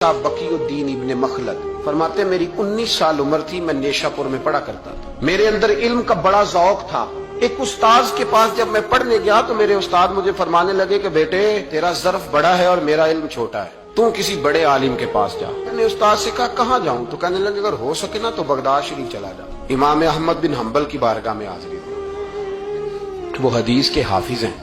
बकीउद्दीन इब्ने मखलद फरमाते मेरी 19 साल उम्र थी, मैं नेशापुर में पढ़ा करता था। मेरे अंदर इल्म का बड़ा शौक था। एक उस्ताद के पास जब मैं पढ़ने गया तो मेरे उस्ताद मुझे फरमाने लगे कि बेटे तेरा ज़र्फ बड़ा है और मेरा इल्म छोटा है, तू किसी बड़े आलिम के पास जा। मैंने उस्ताद से कहा कहाँ जाऊं? तो कहने लगे अगर हो सके ना तो बगदाद शरीफ चला जा। इमाम अहमद बिन हम्बल की बारगाह में हाजिरी दी। वो हदीस के हाफिज हैं।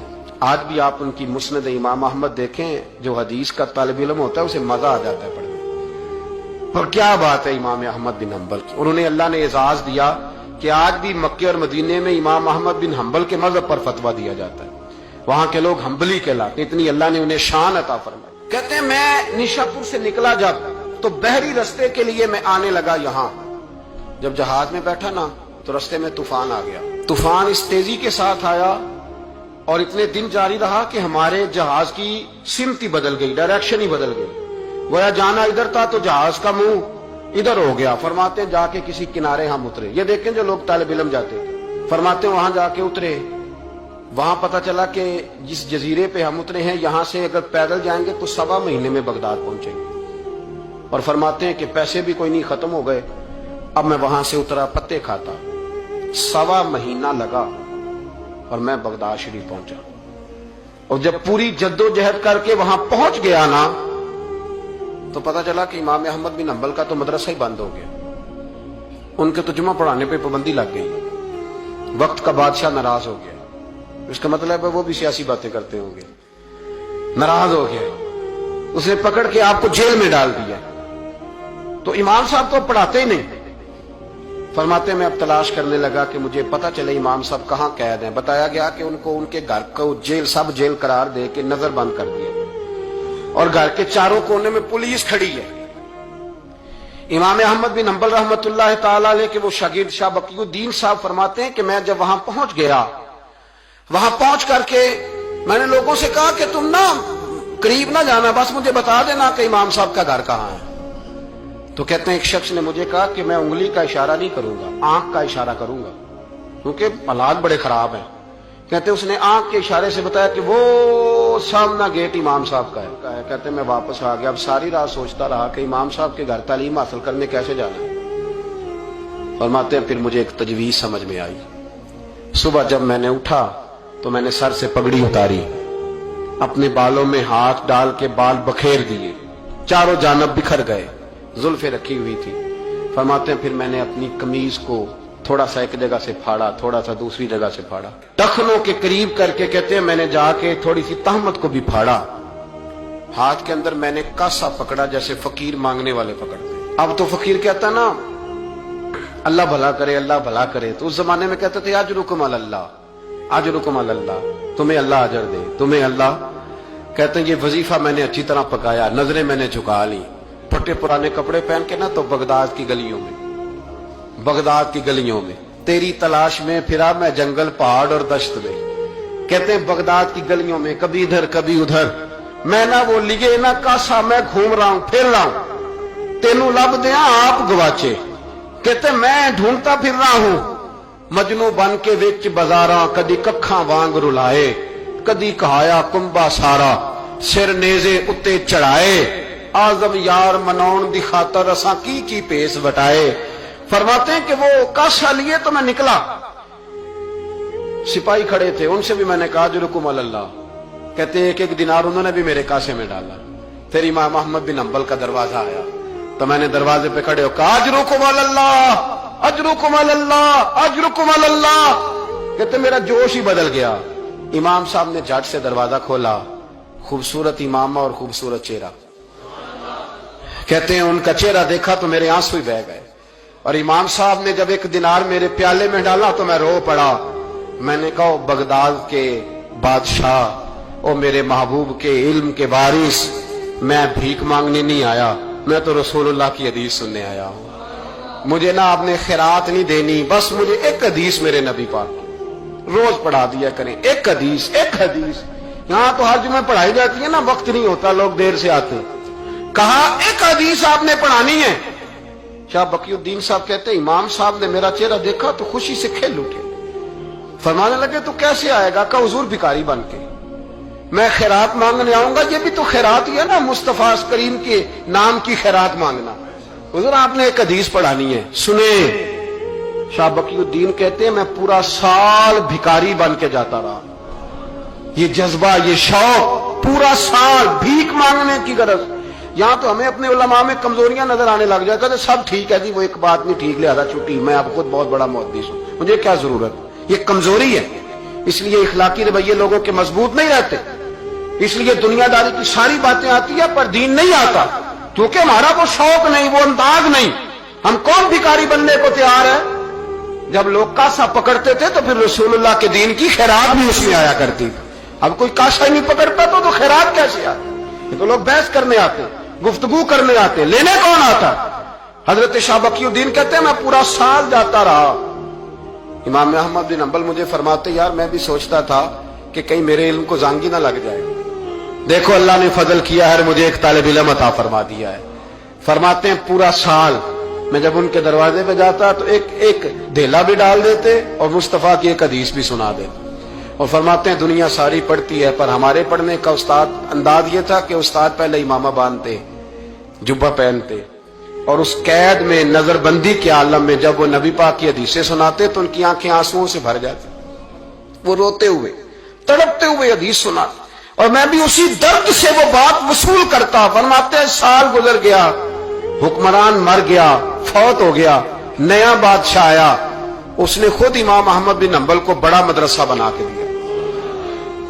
आज भी आप उनकी मुस्नद इमाम अहमद देखें, जो हदीस का तालिब इल्म होता है उसे मजा आ जाता है पढ़ने। पर क्या बात है इमाम अहमद बिन हम्बल की, उन्होंने अल्लाह ने एजाज दिया कि आज भी मक्के और मदीने में इमाम अहमद बिन हम्बल के मजहब पर फतवा दिया जाता है। वहां के लोग हम्बली कहलाते, इतनी अल्लाह ने उन्हें शान अता फरमाई। कहते हैं मैं निशापुर से निकला जब तो बहरी रस्ते के लिए मैं आने लगा यहाँ। जब जहाज में बैठा ना तो रस्ते में तूफान आ गया। तूफान इस तेजी के साथ आया और इतने दिन जारी रहा कि हमारे जहाज की सिमत ही बदल गई, डायरेक्शन ही बदल गई। गोया जाना इधर था तो जहाज का मुंह इधर हो गया। फरमाते जाके किसी किनारे हम उतरे। ये देखें जो लोग तालिब इल्म जाते थे, फरमाते वहां जाके उतरे। वहां पता चला कि जिस जजीरे पे हम उतरे हैं यहां से अगर पैदल जाएंगे तो 1.25 महीने में बगदाद पहुंचेंगे। और फरमाते हैं कि पैसे भी कोई नहीं, खत्म हो गए। अब मैं वहां से उतरा, पत्ते खाता, 1.25 महीना लगा और मैं बगदाद शरीफ पहुंचा। और जब पूरी जद्दोजहद करके वहां पहुंच गया ना तो पता चला कि इमाम अहमद बिन हम्बल का तो मदरसा ही बंद हो गया। उनके तो जुमा पढ़ाने पे पाबंदी लग गई। वक्त का बादशाह नाराज हो गया। इसका मतलब है वो भी सियासी बातें करते होंगे। नाराज हो गया, उसने पकड़ के आपको जेल में डाल दिया। तो इमाम साहब तो पढ़ाते ही नहीं। फरमाते मैं अब तलाश करने लगा कि मुझे पता चले इमाम साहब कहाँ कैद हैं। बताया गया कि उनको उनके घर को जेल, सब जेल करार दे के नजर बंद कर दिया और घर के चारों कोने में पुलिस खड़ी है। इमाम अहमद बिन हम्बल रहमतुल्लाह ताला अलैह के वो शागिर्द शाह बकीउद्दीन साहब फरमाते हैं कि मैं जब वहां पहुंच गया, वहां पहुंच करके मैंने लोगों से कहा कि तुम ना करीब ना जाना, बस मुझे बता देना कि इमाम साहब का घर कहाँ है। तो कहते हैं एक शख्स ने मुझे कहा कि मैं उंगली का इशारा नहीं करूंगा, आंख का इशारा करूंगा, क्योंकि हालात बड़े खराब हैं। कहते उसने आंख के इशारे से बताया कि वो सामना गेट इमाम साहब का है। कहते मैं वापस आ गया। अब सारी रात सोचता रहा कि इमाम साहब के घर तालीम हासिल करने कैसे जाना है। फरमाते हैं फिर मुझे एक तजवीज समझ में आई। सुबह जब मैंने उठा तो मैंने सर से पगड़ी उतारी, अपने बालों में हाथ डाल के बाल बखेर दिए, चारों जानब बिखर गए, जुल्फे रखी हुई थी। फरमाते हैं फिर मैंने अपनी कमीज को थोड़ा सा एक जगह से फाड़ा, थोड़ा सा दूसरी जगह से फाड़ा, टखनों के करीब करके कहते हैं मैंने जाके थोड़ी सी तहमत को भी फाड़ा। हाथ के अंदर मैंने कासा पकड़ा जैसे फकीर मांगने वाले पकड़ते। अब तो फकीर कहता ना अल्लाह भला करे, अल्लाह भला करे। तो उस जमाने में कहते थे अजरुकुम अल्लाह, अजरुकुम अल्लाह, तुम्हें अल्लाह अजर दे, तुम्हें अल्लाह। कहते हैं ये वजीफा मैंने अच्छी तरह पकाया, नजरें मैंने झुका ली, फटे पुराने कपड़े पहन के ना तो बगदाद की गलियों में, बगदाद की गलियों में तेरी तलाश में फिरा मैं जंगल पहाड़ और दश्त में। कहते हैं बगदाद की गलियों में कभी इधर कभी उधर मैं ना वो लिए ना कासा, मैं घूम रहा हूं, फिर रहा हूं, तेनू लब दिया आप गवाचे। कहते मैं ढूंढता फिर रहा हूं मजनू बन के विच बाजारा, कदी कखा वांग रुलाए, कदी कहाया कुंबा सारा, सिर नेजे उत्ते चढ़ाए, आजम यार मनाउन दी खातर असा की पेश बटाए। फरमाते हैं कि वो कासा लिए तो मैं निकला, सिपाही खड़े थे, उनसे भी मैंने कहा जुरुकुम अल्लाह। कहते हैं एक दिनार उन्होंने भी मेरे कासे में डाला। फिर इमाम अहमद बिन हम्बल का दरवाजा आया तो मैंने दरवाजे पे खड़े होकर अजरुकुम अल्लाह, अजरुकुम अल्लाह, अजरुकुम अल्लाह। कहते मेरा जोश ही बदल गया। इमाम साहब ने झट से दरवाजा खोला, खूबसूरत इमामा और खूबसूरत चेहरा। कहते हैं उनका चेहरा देखा तो मेरे आंसू ही बह गए। और इमाम साहब ने जब एक दिनार मेरे प्याले में डाला तो मैं रो पड़ा। मैंने कहा बगदाद के बादशाह, ओ मेरे महबूब के इल्म के वारिस, मैं भीख मांगने नहीं आया, मैं तो रसूलुल्लाह की हदीस सुनने आया हूं। मुझे ना आपने खैरात नहीं देनी, बस मुझे एक हदीस मेरे नबी पाक रोज पढ़ा दिया करें। एक हदीस, एक हदीस। यहां तो हर जुमे पढ़ाई जाती है ना, वक्त नहीं होता, लोग देर से आते। कहा एक हदीस आपने पढ़ानी है। शाह बकीउद्दीन साहब कहते इमाम साहब ने मेरा चेहरा देखा तो खुशी से खेल उठे। फरमाने लगे तू कैसे आएगा? का हुजूर भिखारी बन के। میں خیرات مانگنے آؤں گا، یہ بھی تو خیرات ہی ہے نا، مصطفیٰ کریم کے نام کی خیرات مانگنا۔ حضور آپ نے ایک حدیث پڑھانی ہے، سنیں۔ شاہ بقی الدین کہتے ہیں میں پورا سال بھکاری بن کے جاتا رہا، یہ جذبہ، یہ شوق، پورا سال بھیک مانگنے کی غرض۔ یہاں تو ہمیں اپنے علماء میں کمزوریاں نظر آنے لگ جاتا ہے، سب ٹھیک ہے جی، وہ ایک بات نہیں ٹھیک، لہذا چھٹی، میں اب خود بہت بڑا محدث ہوں، مجھے کیا ضرورت، یہ کمزوری ہے۔ اس لیے اخلاقی رویے لوگوں کے مضبوط نہیں رہتے، اس لیے دنیا داری کی ساری باتیں آتی ہے پر دین نہیں آتا، کیونکہ ہمارا وہ شوق نہیں، وہ انداز نہیں۔ ہم کون بھکاری بننے کو تیار ہے؟ جب لوگ کاسا پکڑتے تھے تو پھر رسول اللہ کے دین کی خیرات بھی اس میں آیا کرتی تھی۔ اب کوئی کاسا ہی نہیں پکڑتا تو خیرات کیسے آتی؟ یہ تو لوگ بحث کرنے آتے، گفتگو کرنے آتے، لینے کون آتا؟ حضرت شاہ بقی الدین کہتے ہیں میں پورا سال جاتا رہا۔ امام احمد بن حنبل مجھے فرماتے یار میں بھی سوچتا تھا کہ کہیں میرے علم کو زانگی نہ لگ جائے، دیکھو اللہ نے فضل کیا ہے، مجھے ایک طالب علم عطا فرما دیا ہے۔ فرماتے ہیں پورا سال میں جب ان کے دروازے پہ جاتا تو ایک دھیلا بھی ڈال دیتے اور مصطفیٰ کی ایک حدیث بھی سنا دیتے، اور فرماتے ہیں دنیا ساری پڑھتی ہے پر ہمارے پڑھنے کا استاد انداز یہ تھا کہ استاد پہلے امامہ باندھتے، جبہ پہنتے، اور اس قید میں نظر بندی کے عالم میں جب وہ نبی پاک کی حدیثیں سناتے تو ان کی آنکھیں آنسوؤں سے بھر جاتی، وہ روتے ہوئے تڑپتے ہوئے حدیث سناتے، اور میں بھی اسی درد سے وہ بات وصول کرتا۔ فرماتے ہیں سال گزر گیا، حکمران مر گیا، فوت ہو گیا، نیا بادشاہ آیا، اس نے خود امام احمد بن حنبل کو بڑا مدرسہ بنا کے دیا،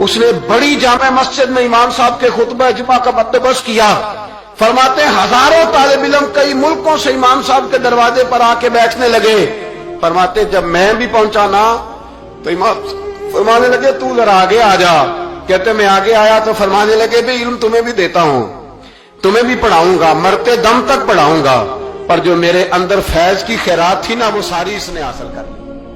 اس نے بڑی جامع مسجد میں امام صاحب کے خطبہ جمعہ کا بندوبست کیا۔ فرماتے ہیں ہزاروں طالب علم کئی ملکوں سے امام صاحب کے دروازے پر آ کے بیٹھنے لگے۔ فرماتے جب میں بھی پہنچا نا تو امام فرمانے لگے تو ذرا آگے آ جا۔ کہتے میں آگے آیا تو فرمانے لگے بھی علم تمہیں بھی دیتا ہوں، تمہیں بھی پڑھاؤں گا، مرتے دم تک پڑھاؤں گا، پر جو میرے اندر فیض کی خیرات تھی نا وہ ساری اس نے حاصل کر لی۔